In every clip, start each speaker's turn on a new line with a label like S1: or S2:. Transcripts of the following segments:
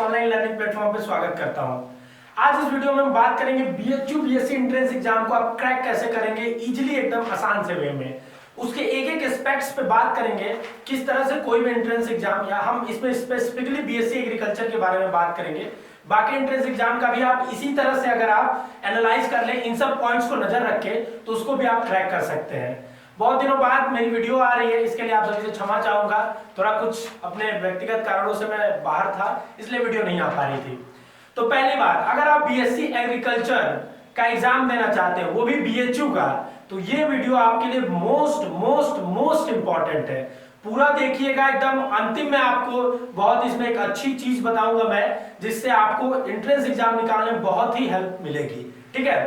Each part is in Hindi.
S1: ऑनलाइन लर्निंग प्लेटफॉर्म पे स्वागत करता हूं। आज इस वीडियो में हम बात करेंगे बीएचयू बीएससी एंट्रेंस एग्जाम को आप क्रैक कैसे करेंगे इजीली, एकदम आसान से वे में। उसके एक एक एस्पेक्ट्स पे बात करेंगे, किस तरह से कोई भी एंट्रेंस एग्जाम, या हम इसमें स्पेसिफिकली बीएससी एग्रीकल्चर के बारे में बात करेंगे। बाकी एंट्रेंस एग्जाम का भी आप इसी तरह से अगर आप एनालाइज कर लें, इन सब पॉइंट्स को नजर रखें, तो उसको भी आप क्रैक कर सकते हैं। बहुत दिनों बाद मेरी वीडियो आ रही है, इसके लिए आप सभी से क्षमा चाहूंगा। थोड़ा कुछ अपने व्यक्तिगत कारणों से मैं बाहर था, इसलिए वीडियो नहीं आ पा रही थी। तो पहली बात, अगर आप बीएससी एग्रीकल्चर का एग्जाम देना चाहते हैं, वो भी बीएचयू का, तो ये वीडियो आपके लिए मोस्ट मोस्ट मोस्ट इंपॉर्टेंट है। पूरा देखिएगा, एकदम अंतिम में आपको बहुत इसमें एक अच्छी चीज बताऊंगा मैं, जिससे आपको एंट्रेंस एग्जाम निकालने में बहुत ही हेल्प मिलेगी। ठीक है,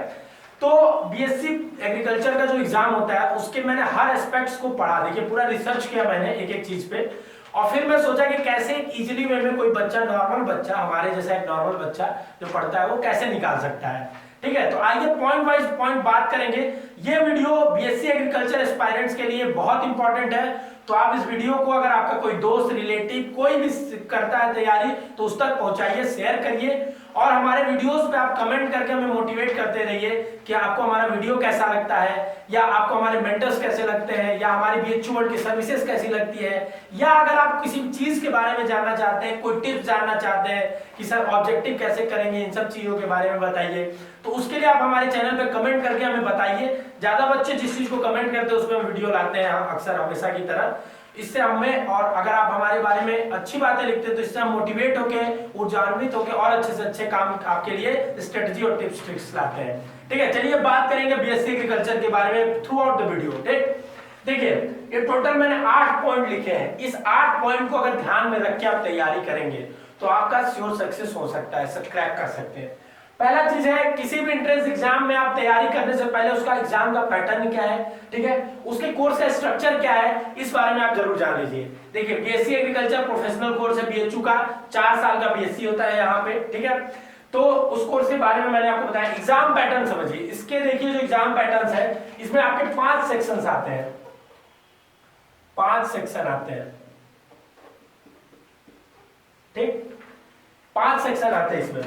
S1: तो बीएससी एग्रीकल्चर का जो एग्जाम होता है, उसके मैंने हर एस्पेक्ट्स को पढ़ा, देखिए पूरा रिसर्च किया मैंने एक एक चीज पे, और फिर मैं सोचा कि कैसे इजीली वे में कोई बच्चा, नॉर्मल बच्चा, हमारे जैसा एक नॉर्मल बच्चा जो पढ़ता है, वो कैसे निकाल सकता है। ठीक है, तो आइए पॉइंट वाइज पॉइंट बात करेंगे। ये वीडियो बीएससी एग्रीकल्चर एस्पायरेंट्स के लिए बहुत इंपॉर्टेंट है, तो आप इस वीडियो को अगर आपका कोई दोस्त, रिलेटिव कोई भी करता है तैयारी, तो उस तक पहुंचाइए, शेयर करिए, और हमारे वीडियोस पे आप कमेंट करके हमें मोटिवेट करते रहिए कि आपको हमारा वीडियो कैसा लगता है, या आपको हमारे मेंटर्स कैसे लगते हैं, या हमारी बीएचयू वर्ल्ड की सर्विसेज कैसी लगती है, या अगर आप किसी चीज के बारे में जानना चाहते हैं, कोई टिप्स जानना चाहते हैं कि सर ऑब्जेक्टिव कैसे करेंगे, इन सब चीजों के बारे में बताइए, तो उसके लिए आप हमारे चैनल पे कमेंट करके हमें बताइए। ज्यादा बच्चे जिस चीज को कमेंट करते हैं, उसमें हम वीडियो लाते हैं अक्सर, हमेशा की तरह। इससे हमें, और अगर आप हमारे बारे में अच्छी बातें लिखते हैं, तो इससे हम मोटिवेट होके, ऊर्जान्वित होके और अच्छे से अच्छे काम आपके लिए स्ट्रेटजी और टिप्स ट्रिक्स लाते हैं। ठीक है, चलिए बात करेंगे बीएससी एग्रीकल्चर के बारे में थ्रू आउट द वीडियो। ठीक, देखिए ये टोटल मैंने 8 पॉइंट लिखे हैं। इस 8 पॉइंट को अगर ध्यान में रख के आप तैयारी करेंगे, तो आपका श्योर सक्सेस हो सकता है, सब क्रैक कर सकते हैं। पहला चीज है, किसी भी एंट्रेंस एग्जाम में आप तैयारी करने से पहले उसका एग्जाम का पैटर्न क्या है, ठीक है, उसके कोर्स का स्ट्रक्चर क्या है, इस बारे में आप जरूर जान लीजिए। देखिए बीएससी एग्रीकल्चर प्रोफेशनल कोर्स है बीएचयू का, 4 साल का बीएससी होता है यहाँ पे। ठीक है, तो उस कोर्स के बारे में मैंने आपको बताया। एग्जाम पैटर्न समझिए इसके, देखिए जो एग्जाम पैटर्न है, इसमें आपके 5 सेक्शंस आते हैं, 5 सेक्शन आते हैं। ठीक, 5 सेक्शन आते हैं इसमें,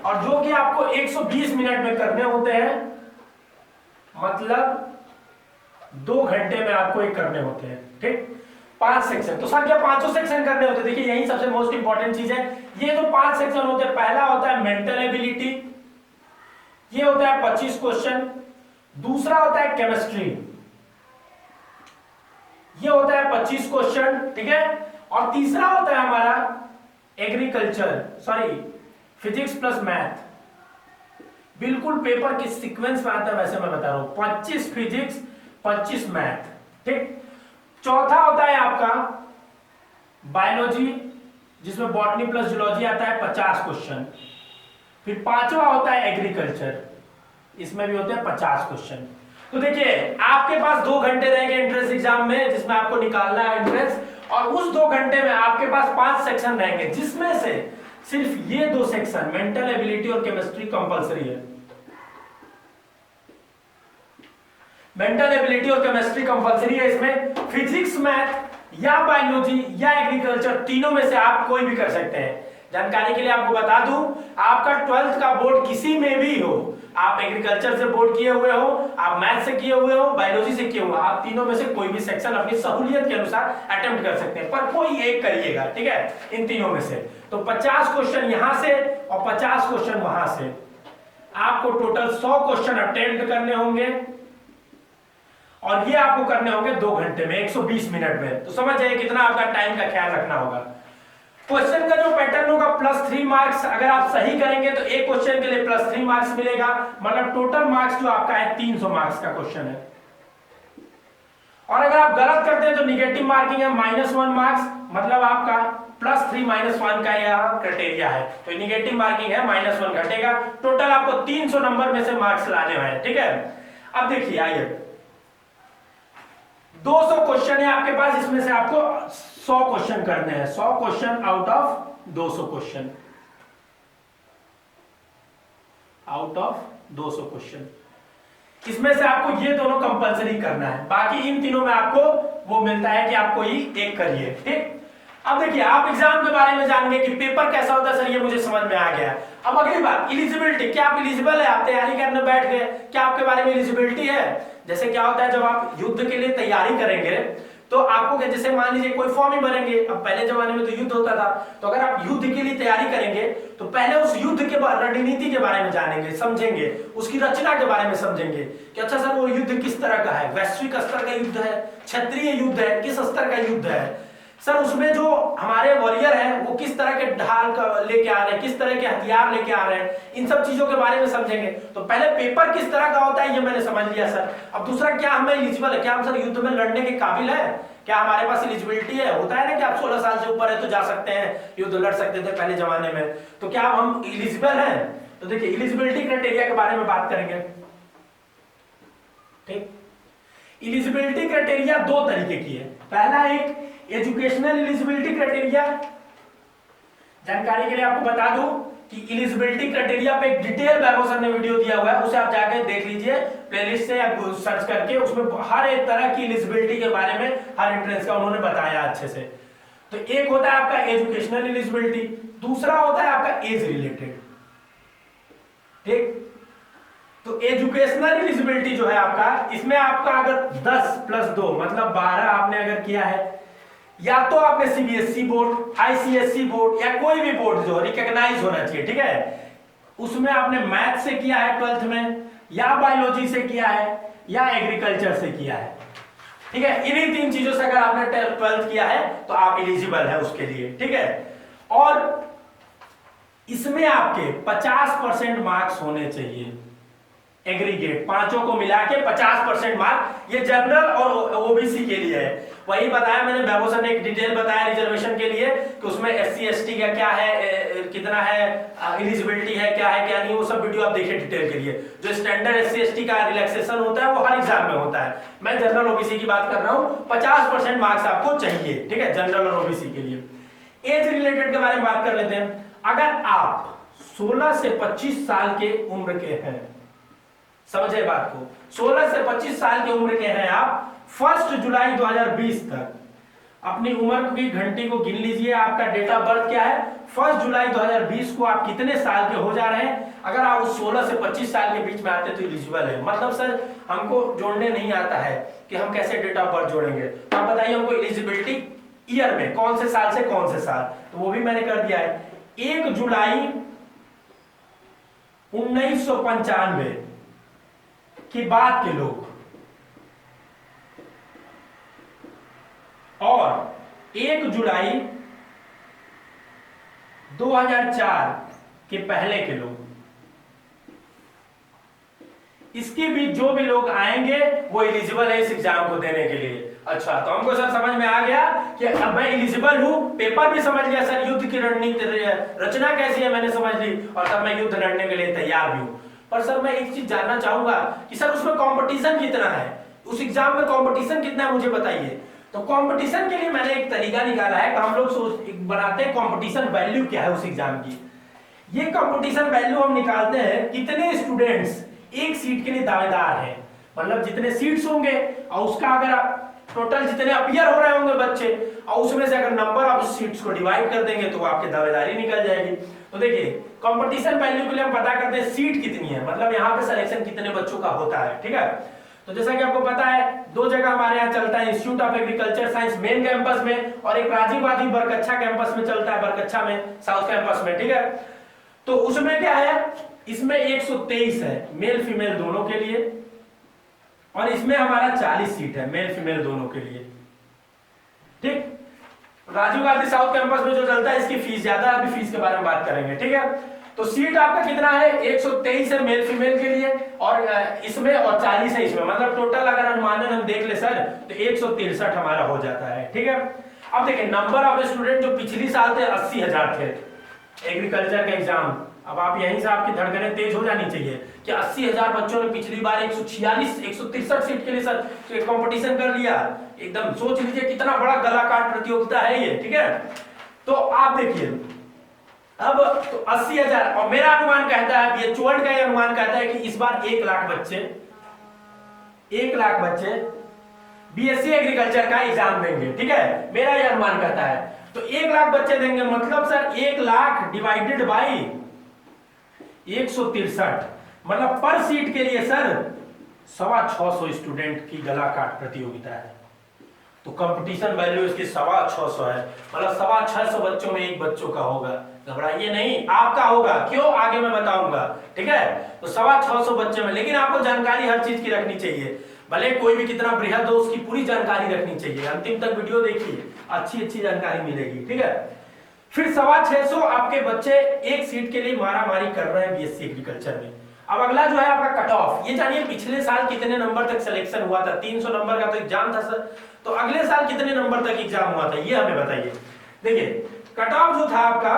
S1: और जो कि आपको 120 मिनट में करने होते हैं, मतलब 2 घंटे में आपको ये करने होते हैं। ठीक, 5 सेक्शन। तो सर क्या 5 सेक्शन करने होते हैं? देखिए यही सबसे मोस्ट इंपॉर्टेंट चीज है। ये जो 5 सेक्शन होते हैं, पहला होता है मेंटल एबिलिटी, ये होता है 25 क्वेश्चन। दूसरा होता है केमिस्ट्री, ये होता है 25 क्वेश्चन। ठीक है, और तीसरा होता है हमारा फिजिक्स प्लस मैथ, बिल्कुल पेपर के सीक्वेंस में आता है, वैसे मैं बता रहा हूं, 25 फिजिक्स 25 मैथ। ठीक, चौथा होता है आपका बायोलॉजी, जिसमें बॉटनी प्लस जूलॉजी आता है, 50 क्वेश्चन। फिर पांचवा होता है एग्रीकल्चर, इसमें भी होते हैं 50 क्वेश्चन। तो देखिए आपके पास 2 घंटे रहेंगे एंट्रेंस एग्जाम में, जिसमें आपको निकालना है एंट्रेंस, और उस 2 घंटे में आपके पास 5 सेक्शन रहेंगे, जिसमें से सिर्फ ये 2 सेक्शन मेंटल एबिलिटी और केमिस्ट्री कंपलसरी है। मेंटल एबिलिटी और केमिस्ट्री कंपलसरी है। इसमें फिजिक्स, मैथ या बायोलॉजी या एग्रीकल्चर, तीनों में से आप कोई भी कर सकते हैं। जानकारी के लिए आपको बता दूं, आपका 12th का बोर्ड किसी में भी हो, आप एग्रीकल्चर से बोर्ड किए हुए हो, आप मैथ से किए हुए हो, बायोलॉजी से किए हुए हो, आप तीनों में से कोई भी सेक्शन अपनी सहूलियत के अनुसार अटेम्प्ट कर सकते हैं, पर कोई एक करिएगा। ठीक है, इन तीनों में से। तो 50 क्वेश्चन यहां से और 50 क्वेश्चन वहां से, आपको टोटल 100 क्वेश्चन अटेम्प्ट करने होंगे, और ये आपको करने होंगे 2 घंटे में, 120 मिनट में। तो समझ जाइए कितना आपका टाइम का ख्याल रखना होगा। क्वेश्चन का जो पैटर्न होगा, +3 मार्क्स, अगर आप सही करेंगे तो एक क्वेश्चन के लिए +3 मार्क्स मिलेगा, मतलब टोटल मार्क्स जो आपका है 300 मार्क्स का क्वेश्चन है। और अगर आप गलत करते हैं तो निगेटिव मार्किंग है, -1 मार्क्स, मतलब आपका +3 -1 का यह क्राइटेरिया है, तो निगेटिव मार्किंग है, -1 घटेगा। टोटल आपको 300 नंबर में से मार्क्स लाने हैं। ठीक है, अब देखिए आइए, 200 क्वेश्चन है आपके पास, इसमें से आपको 100 क्वेश्चन करने हैं, 100 question out of 200 question, out of 200 question. इसमें से आपको ये दोनों कंपलसरी करना है, बाकी इन तीनों में आपको वो मिलता है कि आप कोई एक करिए। ठीक, अब देखिए, आप एग्जाम के बारे में जानेंगे कि पेपर कैसा होता है सर, ये मुझे समझ में आ गया। अब अगली बात, एलिजिबिलिटी, क्या आप एलिजिबल है? आप तैयारी करने बैठ गए, क्या आपके बारे में एलिजिबिलिटी है? जैसे क्या होता है, जब आप युद्ध के लिए तैयारी करेंगे तो आपको क्या, जैसे मान लीजिए कोई फॉर्म ही भरेंगे, अब पहले जमाने में तो युद्ध होता था, तो अगर आप युद्ध के लिए तैयारी करेंगे तो पहले उस युद्ध के रणनीति के बारे में जानेंगे, समझेंगे, उसकी रचना के बारे में समझेंगे कि अच्छा सर वो युद्ध किस तरह का है, वैश्विक स्तर का युद्ध है, क्षेत्रीय युद्ध है, किस स्तर का युद्ध है सर, उसमें जो हमारे वॉरियर हैं वो किस तरह के ढाल लेके आ रहे हैं, किस तरह के हथियार लेके आ रहे हैं, इन सब चीजों के बारे में समझेंगे। तो पहले पेपर किस तरह का होता है ये मैंने समझ लिया सर। अब दूसरा, क्या हमें एलिजिबल है, क्या हम सर युद्ध में लड़ने के काबिल है, क्या हमारे पास एलिजिबिलिटी है? होता है ना कि आप 16 साल से ऊपर है तो जा सकते हैं, युद्ध लड़ सकते थे पहले जमाने में, तो क्या हम एलिजिबल हैं? तो देखिए, एलिजिबिलिटी क्राइटेरिया के बारे में बात करेंगे। ठीक, एलिजिबिलिटी क्राइटेरिया दो तरीके की है। पहला एक एजुकेशनल एलिजिबिलिटी क्राइटेरिया, जानकारी के लिए आपको बता दूं कि एलिजिबिलिटी क्राइटेरिया पे एक डिटेल वैभव सर ने वीडियो दिया हुआ है, उसे आप जाकर देख लीजिए प्लेलिस्ट से या सर्च करके, उसमें हर एक तरह की एलिजिबिलिटी के बारे में हर एंट्रेंस का उन्होंने बताया अच्छे से। तो एक होता है आपका एजुकेशनल एलिजिबिलिटी, दूसरा होता है आपका एज रिलेटेड। ठीक, तो एजुकेशनल एलिजिबिलिटी जो है आपका, इसमें आपका अगर 10+2 मतलब 12 आपने अगर किया है, या तो आपने सीबीएसई बोर्ड, आईसीएसई बोर्ड या कोई भी बोर्ड जो रिकॉग्नाइज होना चाहिए, ठीक है, उसमें आपने मैथ से किया है 12th में, या बायोलॉजी से किया है, या एग्रीकल्चर से किया है, ठीक है, इन्हीं तीन चीजों से अगर आपने 12th किया है तो आप एलिजिबल है उसके लिए, ठीक है। और इसमें आपके 50% मार्क्स होने चाहिए, एग्रीगेट पांचों को मिला के 50% मार्क, ये जनरल और ओबीसी के लिए है। वही बताया मैंने, वैभव सर ने एक डिटेल बताया रिजर्वेशन के लिए कि उसमें एससी एसटी का क्या है, कितना है एलिजिबिलिटी है, क्या है क्या नहीं, वो सब वीडियो आप देखिए डिटेल के लिए। जो स्टैंडर्ड एससी एसटी का रिलैक्सेशन होता है वो हर एग्जाम में होता है, मैं जनरल ओबीसी की बात कर रहा हूँ। 50% मार्क्स आपको चाहिए, ठीक है, जनरल और ओबीसी के लिए। एज रिलेटेड के बारे में बात कर लेते हैं। अगर आप 16 से 25 साल के उम्र के हैं, समझे बात को, 16 से 25 साल की उम्र के हैं आप, 1 जुलाई 2020 तक अपनी उम्र की घंटी को गिन लीजिए। आपका डेट ऑफ बर्थ क्या है? 1 जुलाई 2020 को आप कितने साल के हो जा रहे हैं? अगर आप 16 से 25 साल के बीच में आते तो एलिजिबल है। मतलब सर हमको जोड़ने नहीं आता है कि हम कैसे डेट ऑफ बर्थ जोड़ेंगे, तो आप बताइए हमको एलिजिबिलिटी ईयर में कौन से साल से कौन से साल, तो वो भी मैंने कर दिया है। 1 जुलाई 1995 के बाद के लोग और 1 जुलाई 2004 के पहले के लोग, इसके बीच जो भी लोग आएंगे वो एलिजिबल है इस एग्जाम को देने के लिए। अच्छा, तो हमको सर समझ में आ गया कि अब मैं एलिजिबल हूं, पेपर भी समझ लिया सर, युद्ध की रणनीति रचना कैसी है मैंने समझ ली, और तब मैं युद्ध लड़ने के लिए तैयार भी हूं। पर सर मैं एक चीज जानना चाहूंगा कि सर उसमें कंपटीशन कितना है, उस एग्जाम में कंपटीशन कितना है मुझे बताइए। तो कंपटीशन के लिए मैंने एक तरीका निकाला है कि हम लोग बनाते हैं कंपटीशन वैल्यू क्या है उस एग्जाम की। ये कंपटीशन वैल्यू हम निकालते हैं कितने स्टूडेंट्स एक सीट के लिए दावेदार हैं, मतलब जितने सीट्स होंगे और उसका अगर टोटल जितने अपीयर हो रहे होंगे बच्चे, और उसमें से अगर नंबर ऑफ सीट्स को डिवाइड कर देंगे तो आपकी दावेदारी निकल जाएगी। तो देखिए कंपटीशन वैल्यू के लिए हम पता करते हैं सीट कितनी है, मतलब यहाँ पे सिलेक्शन कितने बच्चों का होता है, ठीक है। तो जैसा कि आपको पता है 2 जगह हमारे यहाँ चलता है, institute of agriculture science main campus में, और एक राजीव गांधी बरकच्छा कैंपस में चलता है, बरकच्छा में साउथ कैंपस में, ठीक है। तो उसमें क्या है, इसमें 123 है मेल फीमेल दोनों के लिए, और इसमें हमारा 40 सीट है मेल फीमेल दोनों के लिए, ठीक। राजीव गांधी साउथ कैंपस में जो चलता है इसकी फीस ज्यादा, अभी फीस के बारे में बात करेंगे, ठीक है। तो सीट आपका कितना है, 123 है मेल फीमेल के लिए, और इसमें और 40 है इसमें, मतलब टोटल अगर अनुमानन हम देख ले सर तो 163 हमारा हो जाता है, ठीक है। अब देखिए नंबर ऑफ स्टूडेंट जो पिछली साल थे 80,000 थे एग्रीकल्चर का एग्जाम। अब आप यहीं से आपकी धड़कनें तेज हो जानी चाहिए कि 80,000 बच्चों ने पिछली बार 163 सीट के लिए सर कंपटीशन कर लिया। एकदम सोच लीजिए कितना बड़ा गलाकाट प्रतियोगिता है ये, ठीक है। तो आप देखिए अब तो 80,000, और मेरा अनुमान कहता है, ये चोल्ड का अनुमान कहता है कि इस बार 1 लाख बच्चे बीएससी एग्रीकल्चर का एग्जाम देंगे, ठीक है, मेरा यह अनुमान कहता है। तो 1 लाख बच्चे देंगे, मतलब सर 1 लाख डिवाइडेड बाई 163, मतलब पर सीट के लिए सर 650 स्टूडेंट की गला काट प्रतियोगिता है। तो कंपटीशन वैल्यू इसकी 650 है, मतलब 650 बच्चों में एक बच्चों का होगा। घबराइए नहीं, आपका होगा, क्यों आगे मैं बताऊंगा, ठीक है। तो 650 बच्चे में, लेकिन आपको जानकारी हर चीज की रखनी चाहिए, भले कोई भी कितना बृहद हो उसकी पूरी जानकारी रखनी चाहिए। अंतिम तक वीडियो देखिए, अच्छी जानकारी मिलेगी, ठीक है। फिर 650 आपके बच्चे एक सीट के लिए मारामारी कर रहे हैं बीएससी एग्रीकल्चर में। अब अगला जो है आपका कट ऑफ, ये जानिए पिछले साल कितने नंबर तक सिलेक्शन हुआ था। 300 नंबर का तो एग्जाम था सर, तो अगले साल कितने नंबर तक एग्जाम हुआ था ये हमें बताइए। देखिए कट ऑफ जो था आपका,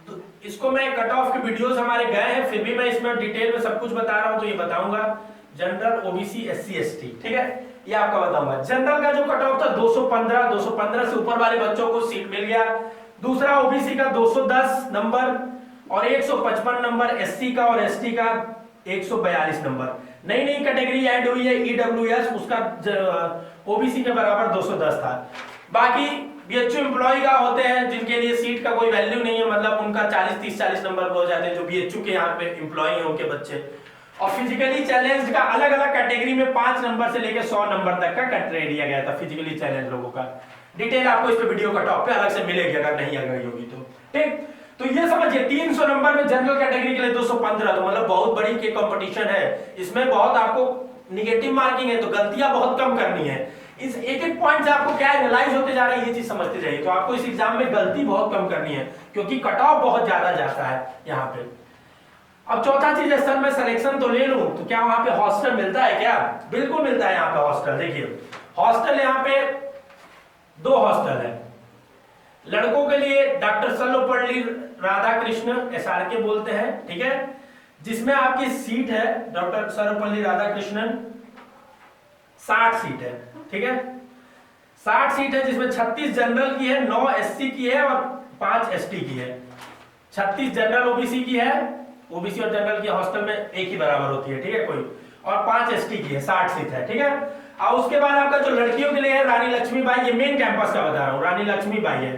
S1: तो इसको मैं कट ऑफ के वीडियोस हमारे गए हैं, फिर भी मैं इसमें डिटेल में सब कुछ बता रहा हूं, तो ये बताऊंगा जनरल, ओबीसी, एससी, एसटी, ठीक है, ये आपका बताऊंगा। जनरल का जो कट ऑफ था 215 से ऊपर वाले बच्चों को सीट मिल गया। दूसरा ओबीसी का 210 नंबर और 155 नंबर, एससी का और एसटी का 142 नंबर। नई नई कैटेगरी ऐड हुई है ईडब्ल्यूएस, उसका ओबीसी के बराबर 210 था। बाकी बीएचयू एम्प्लॉय का होते हैं जिनके लिए सीट का कोई वैल्यू नहीं है, मतलब उनका 40 नंबर पर हो जाते हैं, जो बीएचयू के यहाँ पे एम्प्लॉय हैं उनके बच्चे। और फिजिकली चैलेंज का अलग अलग कैटेगरी में 5 नंबर से लेकर 100 नंबर तक का कैटेगरी दिया गया था फिजिकली चैलेंज लोगों का। डिटेल आपको इस पे वीडियो का टॉप पे अलग से मिलेगी अगर नहीं आ गई होगी तो, ठीक। तो ये समझिए 300 नंबर में जनरल कैटेगरी के लिए 215, तो मतलब बहुत बड़ी के कंपटीशन है इसमें, बहुत आपको निगेटिव मार्किंग है, तो गलतियां बहुत कम करनी है। इस एक एक पॉइंट से आपको क्या एनालाइज होते जा रहा है ये चीज समझते जाइए। तो आपको इस एग्जाम में गलती बहुत कम करनी है क्योंकि कट ऑफ बहुत ज्यादा जाता है यहाँ पे। अब चौथा चीज है सर मैं सिलेक्शन तो ले लूं, तो क्या वहां पे हॉस्टल मिलता है क्या? बिल्कुल मिलता है यहाँ पे हॉस्टल। देखिए हॉस्टल यहाँ पे 2 हॉस्टल है। लड़कों के लिए डॉक्टर सर्वपल्ली राधाकृष्ण एसआरके बोलते हैं, ठीक है, जिसमें आपकी सीट है डॉक्टर सर्वपल्ली राधाकृष्णन 60 सीट है, ठीक है, 60 सीट है, जिसमें 36 जनरल की है, 9 एससी की है और 5 एसटी की है। 36 जनरल ओबीसी की है, ओबीसी और जनरल की हॉस्टल में एक ही बराबर होती है, ठीक है कोई, और 5 एसटी की है, 60 सीट है, ठीक है। और उसके बाद आपका जो लड़कियों के लिए है रानी लक्ष्मीबाई, ये मेन कैंपस का बता रहा हूं, रानी लक्ष्मीबाई है,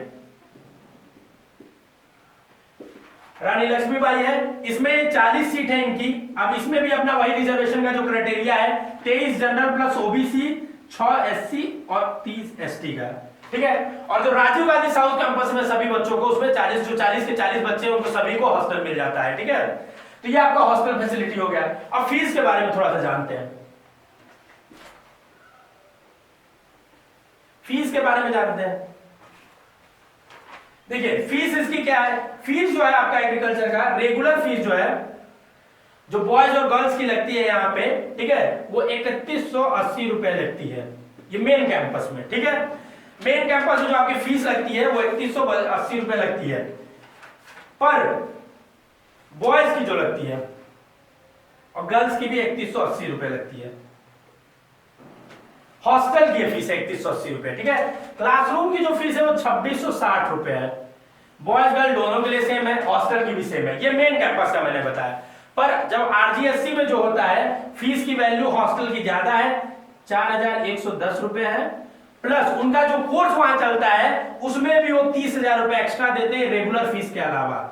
S1: रानी लक्ष्मीबाई है, इसमें 40 सीट है इनकी। अब इसमें भी अपना वही रिजर्वेशन का जो क्राइटेरिया है, 23 जनरल प्लस ओबीसी, 6 एससी और 30 एसटी का, ठीक है। और जो राजीव गांधी साउथ कैंपस में सभी बच्चों को, उसमें 40 के 40 बच्चे उनको सभी को हॉस्टल मिल जाता है, ठीक है। तो ये आपका हॉस्टल फैसिलिटी हो गया। अब फीस के बारे में थोड़ा सा जानते हैं, फीस के बारे में जानते हैं। देखिए फीस इसकी क्या है, फीस जो है आपका एग्रीकल्चर का रेगुलर फीस जो है, जो बॉयज और गर्ल्स की लगती है यहाँ पे, ठीक है, वो 3180 रुपए लगती है, ये मेन कैंपस में, ठीक है। मेन कैंपस में जो आपकी फीस लगती है वो 3180 रुपए लगती है, पर बॉयज की जो लगती है और गर्ल्स की भी 3180 रुपए लगती है। हॉस्टल की फीस है 3180 रुपए, ठीक है। क्लासरूम की जो फीस है वो 2660 रुपए है, बॉयज गर्ल दोनों के लिए सेम है, हॉस्टल की भी सेम है, ये मेन कैंपस का मैंने बताया। पर जब आरजीएससी में जो होता है फीस की वैल्यू हॉस्टल की ज्यादा है, 4110 रुपए है, प्लस उनका जो कोर्स वहां चलता है उसमें भी वो 30,000 रुपए एक्स्ट्रा देते हैं रेगुलर फीस के अलावा,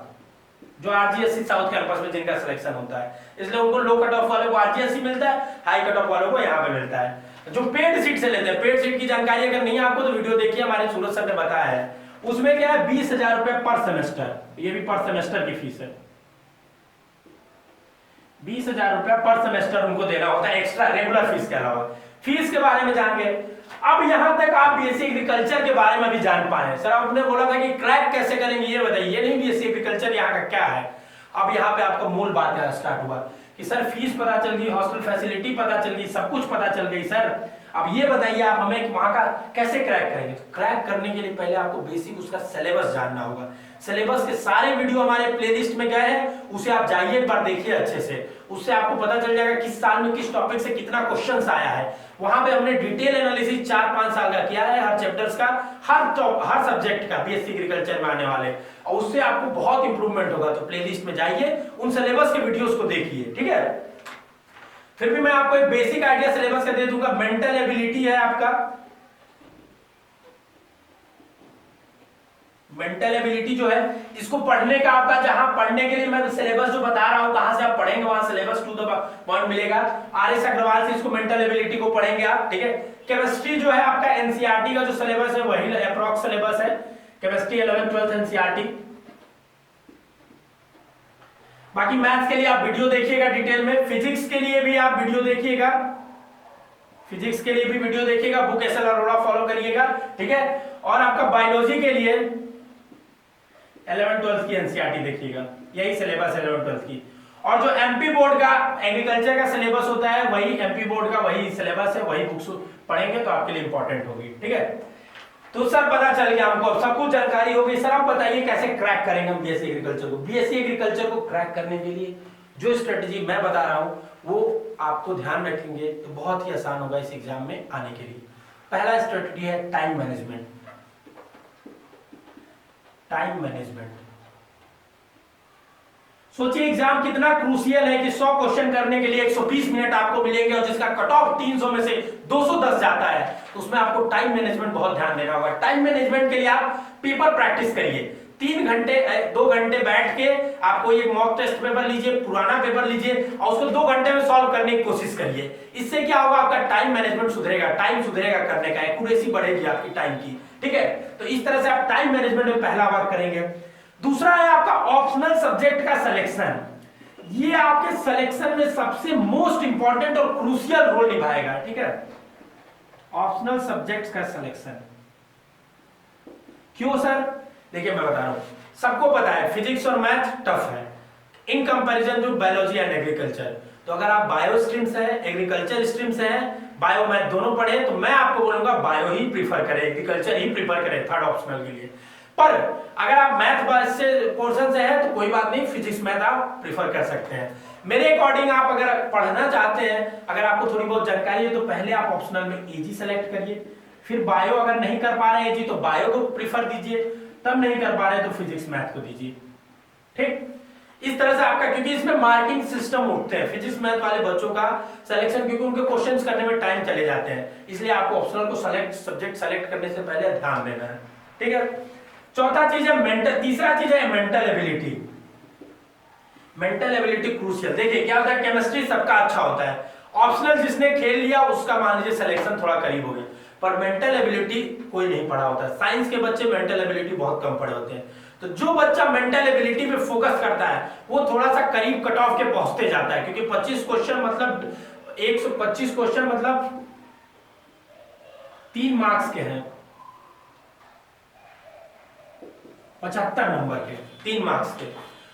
S1: जो आरजीएससी साउथ कैंपस में जिनका सिलेक्शन होता है। इसलिए उनको लो कट ऑफ वालों को आरजीएससी मिलता है, हाई कट ऑफ वालों को यहाँ पे मिलता है। जो पेड सीट से लेते हैं, पेड सीट की जानकारी अगर नहीं है आपको तो वीडियो देखिए, हमारे सूरज सर ने बताया है, उसमें क्या है 20,000 रुपए पर सेमेस्टर, ये भी पर सेमेस्टर की फीस है, 20,000 रुपया पर सेमेस्टर उनको देना होता है एक्स्ट्रा रेगुलर फीस के अलावा। फीस के बारे में जान गए। अब यहां तक आप बीएससी एग्रीकल्चर के बारे में भी जान पाए। सर आपने बोला था कि क्रैक कैसे करेंगे ये बताइए, ये नहीं बीएससी एग्रीकल्चर यहाँ का क्या है। अब यहाँ पे आपका मूल बात स्टार्ट हुआ कि सर फीस पता चल गई, हॉस्टल फैसिलिटी पता चल गई, सब कुछ पता चल गई सर, अब ये बताइए आप हमें वहां का कैसे क्रैक करेंगे। तो क्रैक करने के लिए पहले आपको बेसिक उसका सिलेबस जानना होगा। सिलेबस के सारे वीडियो हमारे प्लेलिस्ट में गए हैं, उसे आप जाइए एक बार देखिए अच्छे से, उससे आपको पता चल जाएगा किस साल में किस टॉपिक से कितना क्वेश्चंस आया है। वहां पे हमने डिटेल एनालिसिस 4-5 साल का किया है, हर चैप्टर्स का, हर सब्जेक्ट का बीएससी एग्रीकल्चर में आने वाले, और उससे आपको बहुत इंप्रूवमेंट होगा। तो प्लेलिस्ट में जाइए, उन सिलेबस के वीडियोस को देखिए, ठीक है। फिर भी मैं आपको एक बेसिक आइडिया सिलेबस का दे दूंगा। मेंटल एबिलिटी है आपका, मेंटल एबिलिटी जो है इसको पढ़ने का आपका, जहां पढ़ने के लिए मैं सिलेबस जो बता रहा हूं कहां से आप पढ़ेंगे, वहां सिलेबस टू द पॉइंट मिलेगा। आर.एस. अग्रवाल से इसको मेंटल एबिलिटी को पढ़ेंगे आप, ठीक है। केमिस्ट्री जो है आपका एनसीईआरटी का जो सिलेबस है वही अप्रॉक्स सिलेबस है, केमिस्ट्री 11th 12th एनसीईआरटी। बाकी मैथ्स के लिए आप वीडियो देखिएगा डिटेल में, फिजिक्स के लिए भी आप वीडियो देखिएगा, फिजिक्स के लिए भी वीडियो देखिएगा, बुक एसएल अरोड़ा फॉलो करिएगा, ठीक है। और आपका बायोलॉजी के लिए 11th 12th की एनसीईआरटी देखिएगा, यही सिलेबस 11th 12th की। और जो एमपी बोर्ड का एग्रीकल्चर का सिलेबस होता है वही एमपी बोर्ड का वही सिलेबस है, वही बुक्स पढ़ेंगे तो आपके लिए इंपॉर्टेंट होगी, ठीक है। तो सर पता चल गया हमको, अब सब कुछ जानकारी हो गई। सर आप बताइए कैसे क्रैक करेंगे हम बीएससी एग्रीकल्चर को। बीएससी एग्रीकल्चर को क्रैक करने के लिए जो स्ट्रेटजी मैं बता रहा हूं वो आपको ध्यान रखेंगे तो बहुत ही आसान होगा इस एग्जाम में आने के लिए। पहला स्ट्रेटजी है टाइम मैनेजमेंट। टाइम मैनेजमेंट, सोचिए एग्जाम कितना क्रूशियल है कि 100 क्वेश्चन करने के लिए 120 मिनट आपको मिलेंगे और जिसका कट ऑफ 300 में से 210 जाता है, तो उसमें आपको टाइम मैनेजमेंट बहुत ध्यान देना होगा। टाइम मैनेजमेंट के लिए आप पेपर प्रैक्टिस करिए, 3 घंटे 2 घंटे बैठ के आपको ये मॉक टेस्ट पेपर लीजिए, पुराना पेपर लीजिए और उसको 2 घंटे में सॉल्व करने की कोशिश करिए। इससे क्या होगा, आपका टाइम मैनेजमेंट सुधरेगा, टाइम सुधरेगा करने का, एक्यूरेसी बढ़ेगी आपकी टाइम की, ठीक है। तो इस तरह से आप टाइम मैनेजमेंट में पहला वर्क करेंगे। दूसरा है आपका ऑप्शनल सब्जेक्ट का सिलेक्शन। ये आपके सिलेक्शन में सबसे मोस्ट इंपॉर्टेंट और क्रूशियल रोल निभाएगा, ठीक है। ऑप्शनल सब्जेक्ट्स का सिलेक्शन क्यों सर, देखिए मैं बता रहा हूं, सबको पता है फिजिक्स और मैथ टफ है in comparison to biology and agriculture. तो अगर आप बायो स्ट्रीम से है, एग्रीकल्चर स्ट्रीम से है, बायो मैथ दोनों पढ़े, तो मैं आपको बोलूंगा बायो ही प्रीफर करें, एग्रीकल्चर ही प्रीफर करें थर्ड ऑप्शनल के लिए। पर अगर आप मैथ से पोर्शन से है तो कोई बात नहीं, फिजिक्स मैथ आप प्रीफर कर सकते हैं। मेरे अकॉर्डिंग आप अगर पढ़ना चाहते हैं, अगर आपको थोड़ी बहुत जानकारी है तो पहले आप ऑप्शनल में एजी सेलेक्ट करिए, फिर बायो अगर नहीं कर पा रहे हैं एजी तो बायो को प्रीफर दीजिए, तब नहीं कर पा रहे तो फिजिक्स मैथ को दीजिए, ठीक। इस तरह से आपका, क्योंकि इसमें मार्किंग सिस्टम उठते हैं फिजिक्स मैथ वाले बच्चों का सिलेक्शन, क्योंकि उनके क्वेश्चंस करने में टाइम चले जाते हैं, इसलिए आपको ऑप्शनल को सब्जेक्ट सेलेक्ट करने से पहले ध्यान देना है, ठीक है। चौथा चीज है मेंटल, तीसरा चीज है mental ability. Mental ability crucial. देखिए क्या होता है, केमिस्ट्री सबका अच्छा होता है, ऑप्शनल जिसने खेल लिया उसका मान लीजिए सिलेक्शन थोड़ा करीब हो गया, पर मेंटल एबिलिटी कोई नहीं पढ़ा होता है। साइंस के बच्चे मेंटल एबिलिटी बहुत कम पढ़े होते हैं, तो जो बच्चा मेंटल एबिलिटी पे फोकस करता है वो थोड़ा सा करीब कट ऑफ के पहुंचते जाता है, क्योंकि 25 क्वेश्चन मतलब 125 क्वेश्चन मतलब 3 मार्क्स के हैं, 75 नंबर के 3 मार्क्स के,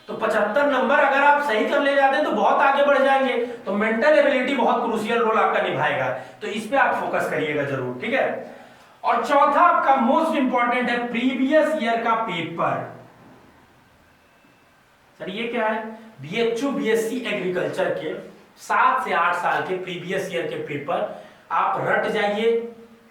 S1: तो 75 नंबर अगर आप सही कर ले जाते हैं तो बहुत आगे बढ़ जाएंगे। तो मेंटल एबिलिटी बहुत क्रूशियल रोल आपका निभाएगा, तो इस पे आप फोकस करिएगा जरूर, ठीक है। और चौथा आपका मोस्ट इंपॉर्टेंट है प्रीवियस ईयर का पेपर। सर ये क्या है, बीएचयू बीएससी एग्रीकल्चर के 7 से 8 साल के प्रीवियस ईयर के पेपर आप रट जाइए,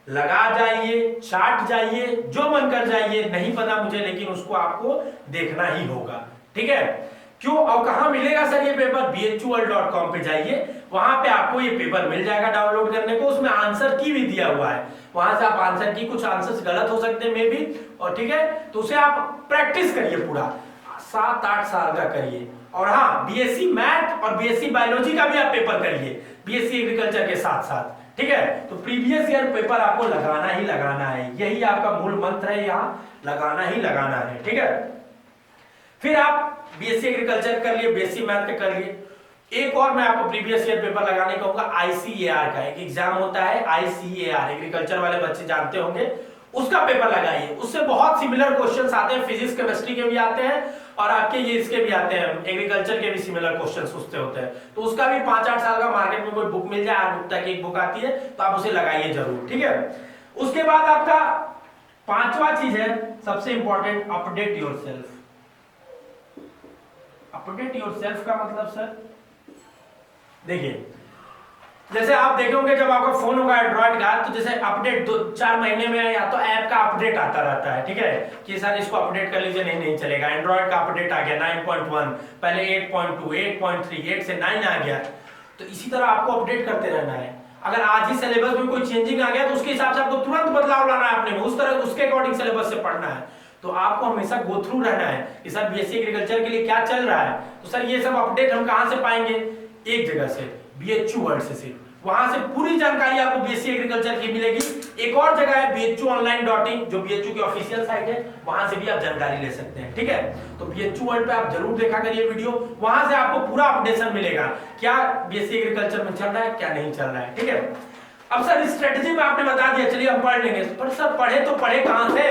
S1: लगा जाइए, चाट जाइए, जो मन कर जाइए, नहीं पता मुझे लेकिन उसको आपको देखना ही होगा, ठीक है। क्यों और कहां मिलेगा सर ये पेपर, bhual.com पे जाइए, वहां पे आपको ये पेपर मिल जाएगा डाउनलोड करने को, उसमें आंसर की भी दिया हुआ है, वहां से आप आंसर की, कुछ आंसर्स गलत हो सकते हैं मे भी, और ठीक है, तो उसे आप प्रैक्टिस करिए पूरा 7-8 साल का करिए। और हाँ, बीएससी मैथ और बीएससी बायोलॉजी का भी आप पेपर करिए बीएससी एग्रीकल्चर के साथ साथ, ठीक है। तो प्रीवियस ईयर पेपर आपको लगाना ही लगाना है, यही आपका मूल मंत्र है, यहाँ लगाना ही लगाना है, ठीक है। फिर आप बीएससी एग्रीकल्चर कर लिए, बीएससी मैथ के कर लिए, एक और मैं आपको प्रीवियस ईयर पेपर लगाने कहूंगा, आईसीएआर का एक एग्जाम होता है, आईसीएआर एग्रीकल्चर वाले बच्चे जानते होंगे, उसका पेपर लगाइए। उससे बहुत सिमिलर क्वेश्चंस आते हैं, फिजिक्स केमिस्ट्री के भी आते हैं और आपके ये इसके भी आते हैं, एग्रीकल्चर के भी सिमिलर क्वेश्चंस उससे होते हैं, तो उसका भी 5-8 साल का मार्केट में कोई बुक मिल जाए, 8 बुक तक एक बुक आती है, तो आप उसे लगाइए जरूर, ठीक है। उसके बाद आपका 5वां चीज है सबसे important, update yourself. Update yourself का मतलब सर देखिए, जैसे आप देखोगे जब आपका फोन होगा एंड्रॉइड का, तो जैसे अपडेट 2-4 महीने में या तो ऐप का अपडेट आता रहता है, ठीक है, कि सर इसको अपडेट कर लीजिए, नहीं चलेगा, एंड्रॉइड का अपडेट आ गया 9.1, पहले 8.2, 8.3, 8 से 9 आ गया, तो इसी तरह आपको अपडेट करते रहना है। अगर आज ही सिलेबस में कोई चेंजिंग आ गया तो उसके हिसाब से आपको तुरंत बदलाव लाना है अपने में, उस तरह उसके अकॉर्डिंग सिलेबस से पढ़ना है। तो आपको हमेशा गो थ्रू रहना है कि सर बीएससी एग्रीकल्चर के लिए क्या चल रहा है। तो सर ये सब अपडेट हम कहां से पाएंगे? एक जगह से, बीएचयू वर्ल्ड से वहां से पूरी जानकारी आपको बीएससी एग्रीकल्चर की मिलेगी। एक और जगह है bhuonline.in, जो बीएचयू की ऑफिशियल साइट है, वहां से भी आप जानकारी ले सकते हैं। ठीक है, तो बीएचयू वर्ल्ड पे आप जरूर देखा करिए वीडियो, वहां से आपको पूरा अपडेशन मिलेगा क्या बीएससी एग्रीकल्चर में चल रहा है, क्या नहीं चल रहा है। ठीक है, अब सर स्ट्रेटजी में आपने बता दिया, चलिए हम पढ़ लेंगे, पर सर पढ़े तो पढ़े कहां से?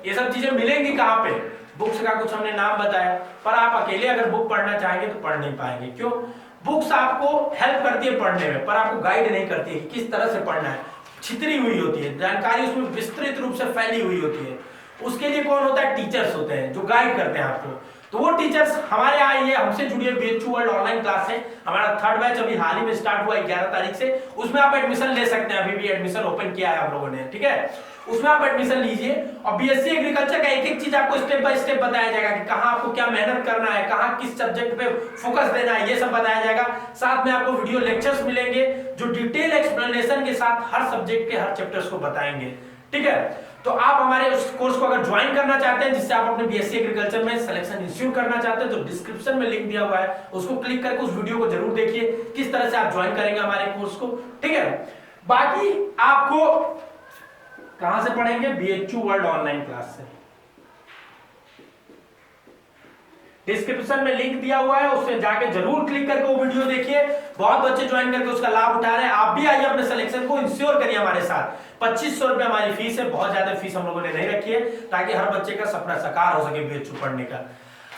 S1: ये सब चीजें मिलेंगी कहां पे? बुक्स का कुछ हमने नाम बताया, पर आप अकेले अगर बुक पढ़ना चाहेंगे तो पढ़ नहीं पाएंगे। क्यों? बुक्स आपको हेल्प करती है पढ़ने में, पर आपको गाइड नहीं करती है कि किस तरह से पढ़ना है। छितरी हुई होती है जानकारी, उसमें विस्तृत रूप से फैली हुई होती है। उसके लिए कौन होता है? टीचर्स होते हैं जो गाइड करते हैं आपको। तो वो टीचर्स हमारे यहाँ आइए, हमसे जुड़िए। बीएचयू वर्ल्ड ऑनलाइन क्लास है, हमारा 3rd बैच अभी हाल ही में स्टार्ट हुआ 11 तारीख से। उसमें आप एडमिशन ले सकते हैं, अभी भी एडमिशन ओपन किया है हम लोगों ने। ठीक है, उसमें आप एडमिशन लीजिए और बीएससी एग्रीकल्चर का एक एक चीज आपको स्टेप बाय स्टेप बताया जाएगा कि कहां आपको क्या मेहनत करना है, कहां किस सब्जेक्ट पे फोकस देना है, ये सब बताया जाएगा। साथ में आपको वीडियो लेक्चर्स मिलेंगे जो डिटेल एक्सप्लेनेशन के साथ हर सब्जेक्ट के हर चैप्टर्स को बताएंगे। ठीक है, तो आप हमारे उस कोर्स को अगर ज्वाइन करना चाहते हैं, जिससे आप अपने बीएससी एग्रीकल्चर में सिलेक्शन इंश्योर करना चाहते हैं, तो डिस्क्रिप्शन में लिंक दिया हुआ है, उसको क्लिक करके उस वीडियो को जरूर देखिए किस तरह से आप ज्वाइन करेंगे हमारे कोर्स को। ठीक है, बाकी आपको कहां से पढ़ेंगे? बीएचयू वर्ल्ड ऑनलाइन क्लास से। डिस्क्रिप्शन में लिंक दिया हुआ है, उससे जाके जरूर क्लिक करके वो वीडियो देखिए। बहुत बच्चे ज्वाइन करके उसका लाभ उठा रहे हैं, आप भी आइए, अपने सिलेक्शन को इंश्योर करिए हमारे साथ। 2500 रुपए हमारी फीस है, बहुत ज्यादा फीस हम लोगों ने नहीं रखी है, ताकि हर बच्चे का सपना साकार हो सके बीएचयू पढ़ने का।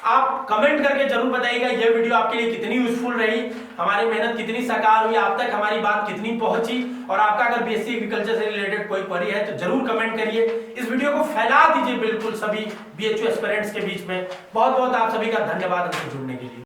S1: आप कमेंट करके जरूर बताइएगा ये वीडियो आपके लिए कितनी यूजफुल रही, हमारी मेहनत कितनी साकार हुई, आप तक हमारी बात कितनी पहुंची। और आपका अगर बीएससी एग्रीकल्चर से रिलेटेड कोई क्वेरी है तो जरूर कमेंट करिए। इस वीडियो को फैला दीजिए बिल्कुल सभी बीएचयू एस्पिरेंट्स के बीच में। बहुत बहुत आप सभी का धन्यवाद हमसे जुड़ने के लिए।